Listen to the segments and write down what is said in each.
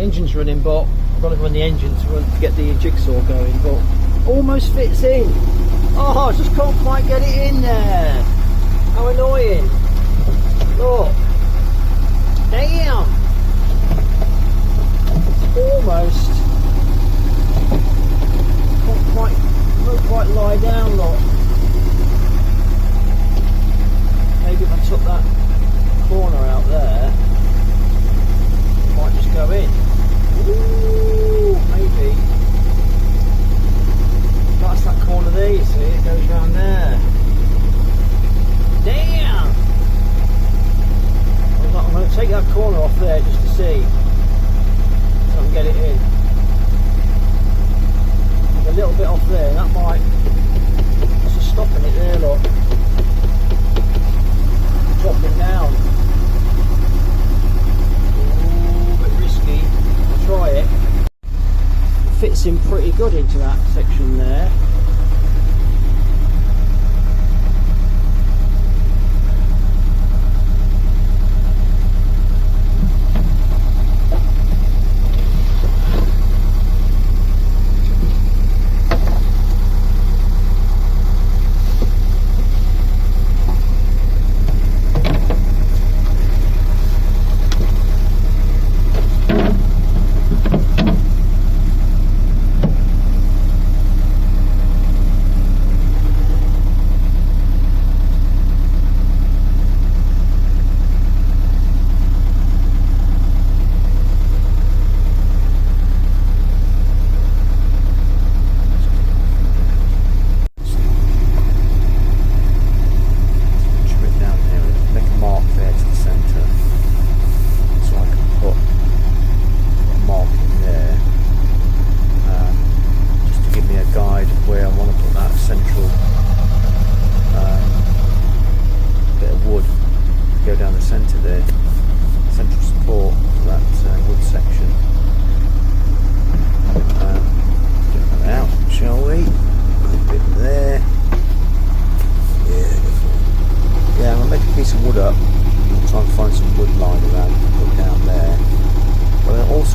engine's running, but I've got to run the engine to get the jigsaw going, but almost fits in. Oh, I just can't quite get it in there. How annoying. Look. Damn. It's almost. Can't quite lie down, look. Maybe if I took that corner out there, it might just go in. Ooh, maybe. That's that corner there, you see, it goes round there. Damn! I'm going to take that corner off there just to see, so I can get it in. A little bit off there, that might, that's just stopping it there, look. Dropping down. Ooh, a bit risky. I'll try it. It fits in pretty good into that section there.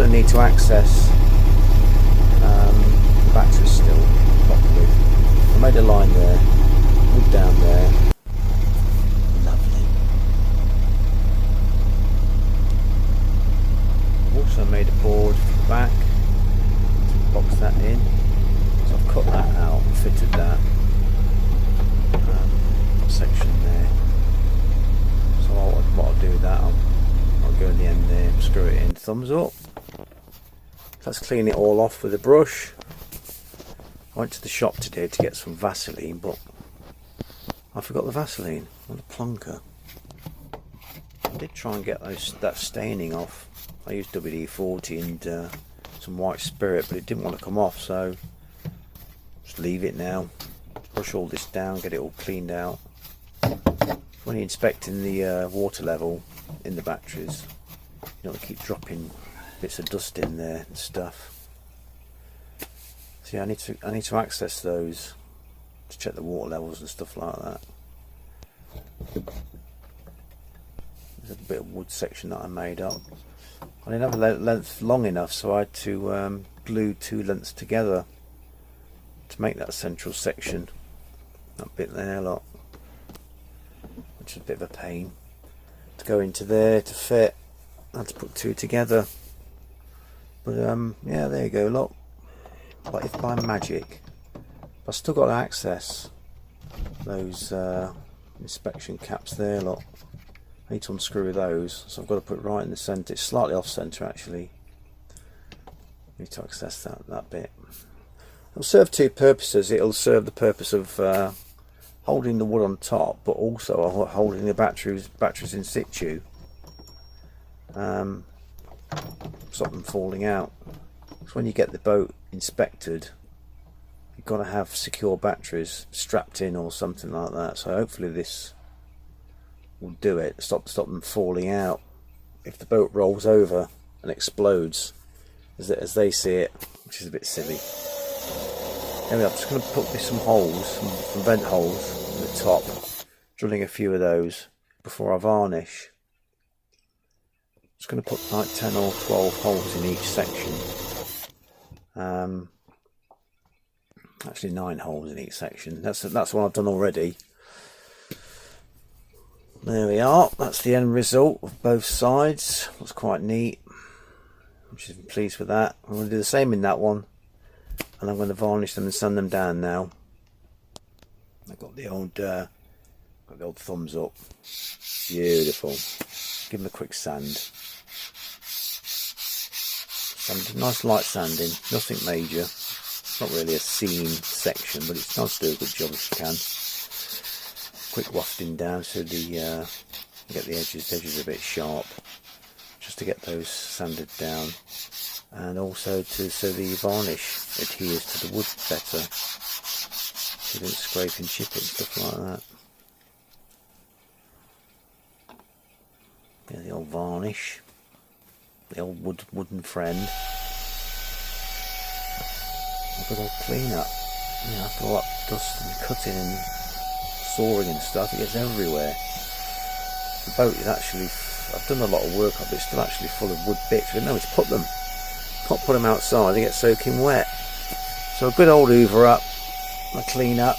Need to access the batteries still properly. I made a line there, wood down there. Lovely. I've also made a board for the back to box that in. So I've cut that out and fitted that section there. So what I'll do with that, I'll go in the end there, screw it in, thumbs up. Let's clean it all off with a brush. I went to the shop today to get some Vaseline, but I forgot the Vaseline. What a plonker. I did try and get that staining off. I used WD-40 and some white spirit, but it didn't want to come off, so just leave it now. Brush all this down, get it all cleaned out. When you're inspecting the water level in the batteries, you don't want to keep dropping bits of dust in there and stuff. So yeah, I need to access those to check the water levels and stuff like that. There's a bit of wood section that I made up. I didn't have a length long enough, so I had to glue two lengths together to make that central section. That bit there, look, which is a bit of a pain to go into there to fit. I had to put two together. But yeah, there you go, look, like if by magic. I've still got to access those inspection caps there, look. I need to unscrew those, so I've got to put it right in the centre. It's slightly off centre actually. I need to access that bit. It'll serve two purposes. It'll serve the purpose of holding the wood on top, but also holding the batteries in situ. Stop them falling out. So when you get the boat inspected, you've got to have secure batteries strapped in or something like that. So hopefully this will do it. Stop them falling out if the boat rolls over and explodes as they see it, which is a bit silly. Anyway, I'm just going to put some holes, some vent holes in the top, drilling a few of those before I varnish. just going to put like 10 or 12 holes in each section. Actually 9 holes in each section. That's what I've done already. There we are. That's the end result of both sides. Looks quite neat. I'm just pleased with that. I'm going to do the same in that one, and I'm going to varnish them and sand them down now. I've got the old thumbs up. Beautiful. Give them a quick sand. Nice light sanding, nothing major. It's not really a seam section, but it's nice to do a good job if you can. Quick wafting down so the get the edges a bit sharp, just to get those sanded down, and also so the varnish adheres to the wood better, so you don't scrape and chip it and stuff like that. Yeah, the old varnish, the old wooden friend. A good old clean up. You know, after all that dust and cutting and sawing and stuff, it gets everywhere. The boat is actually, I've done a lot of work on it, but it's still actually full of wood bits. I didn't know where to put them. Can't put them outside, they get soaking wet. So a good old hoover up, a clean up.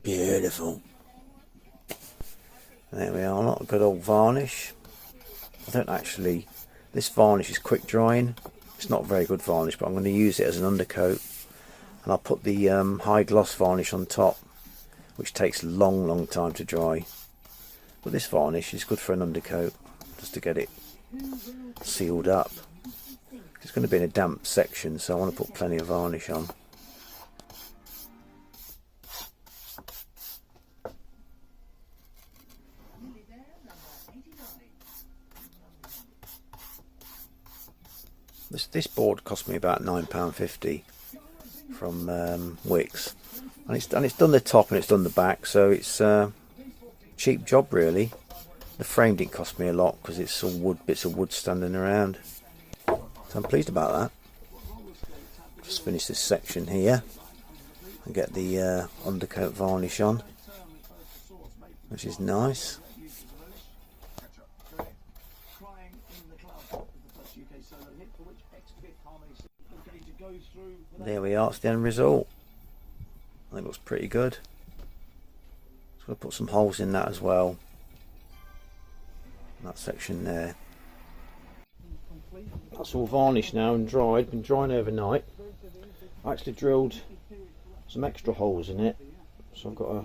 Beautiful. There we are, not a good old varnish. This varnish is quick drying. It's not very good varnish, but I'm going to use it as an undercoat, and I'll put the high gloss varnish on top, which takes a long time to dry. But this varnish is good for an undercoat, just to get it sealed up. It's going to be in a damp section, so I want to put plenty of varnish on. This board cost me about £9.50 from Wicks, and it's done the top and it's done the back, so it's a cheap job really. The frame didn't cost me a lot because it's all wood, bits of wood standing around, so I'm pleased about that. Just finish this section here and get the undercoat varnish on, which is nice. There we are, it's the end result. I think it looks pretty good. So we'll put some holes in that as well. That section there. That's all varnished now and dried, been drying overnight. I actually drilled some extra holes in it. So I've got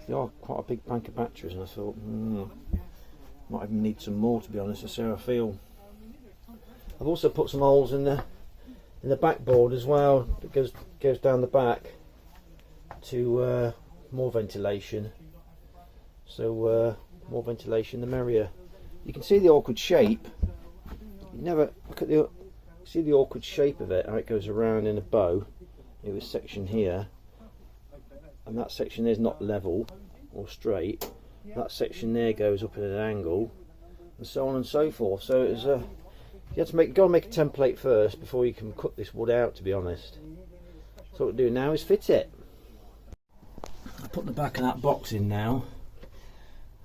they are quite a big bank of batteries, and I thought, might even need some more, to be honest. That's how I feel. I've also put some holes in the backboard as well. It goes down the back to more ventilation. So more ventilation, the merrier. You can see the awkward shape. You never look at see the awkward shape of it, how it goes around in a bow. In this section here, and that section there is not level or straight. That section there goes up at an angle, and so on and so forth. So it's you have to go and make a template first before you can cut this wood out, to be honest. So what we'll do now is fit it. I'll put the back of that box in now,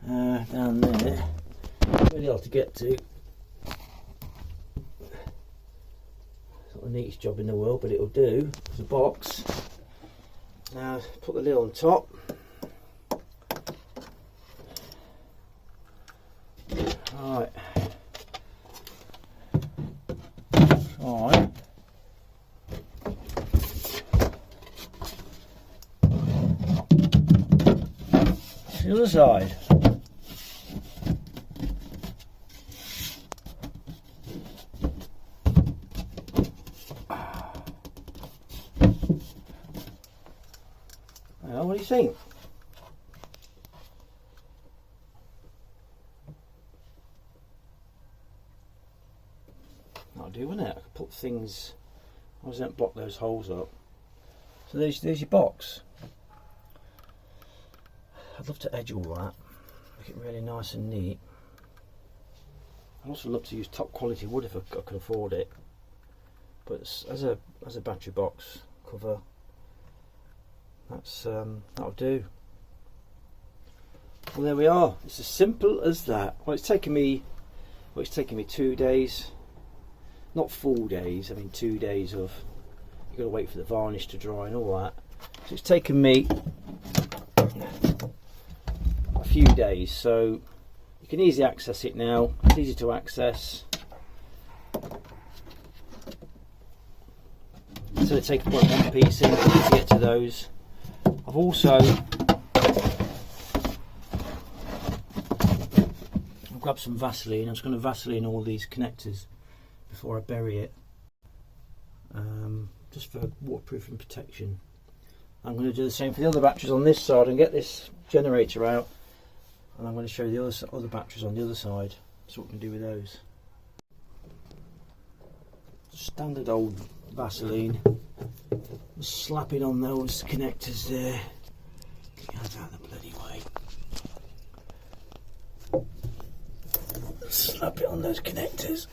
down there. Really hard to get to. It's not the neatest job in the world, but it'll do. It's a box. Now put the lid on top. Right. Right. The other side. Well, what do you think? That'll do, won't it? I could put things. I don't block those holes up. So there's your box. I'd love to edge all that, make it really nice and neat. I'd also love to use top quality wood if I could afford it. But as a battery box cover, that'll do. Well, there we are. It's as simple as that. Well, it's taken me Well, it's taken me 2 days, not full days, I mean 2 days of, you've got to wait for the varnish to dry and all that. So it's taken me a few days, so you can easily access it now. It's easy to access. So take one piece in to get to those. I've also grabbed some Vaseline. I'm just going to Vaseline all these connectors before I bury it, just for waterproofing protection. I'm going to do the same for the other batteries on this side and get this generator out, and I'm going to show you the other batteries on the other side, so what we can do with those. Standard old Vaseline, slap it on those connectors there. Get out of the bloody way. Slap it on those connectors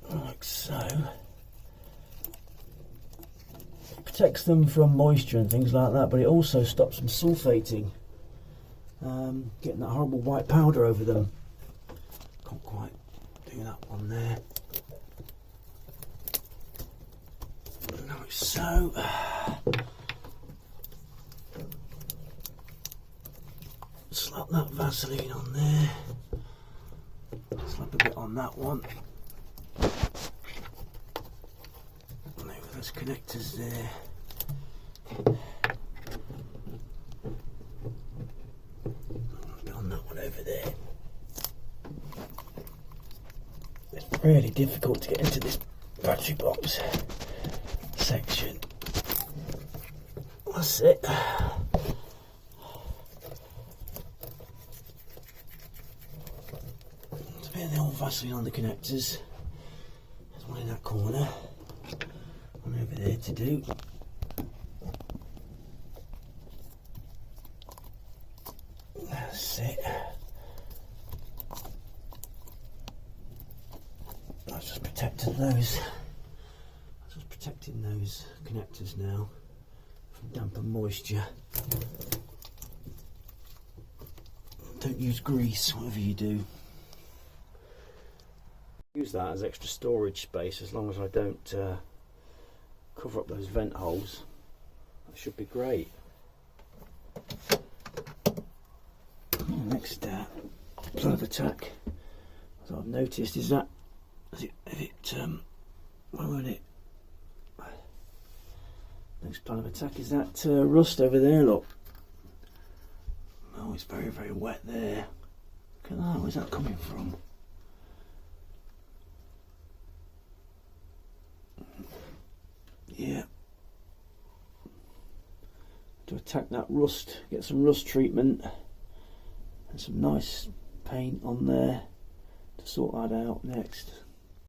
like so. It protects them from moisture and things like that, but it also stops them sulfating, getting that horrible white powder over them. Can't quite do that one there. Like so. Slap that Vaseline on there. Slap a bit on that one. And over those connectors there. A bit on that one over there. It's really difficult to get into this battery box section. That's it. There's a bit of the old Vaseline on the connectors. There's one in that corner. One over there to do. That's it. That's just protecting those. Protecting those connectors now from damp and moisture. Don't use grease, whatever you do. Use that as extra storage space as long as I don't cover up those vent holes. That should be great. Next plan of attack, as I've noticed, is that where would it? Next plan of attack is that rust over there, look. Oh, it's very, very wet there. Look at that, where's that coming from? Yeah. To attack that rust, get some rust treatment and some nice paint on there to sort that out next.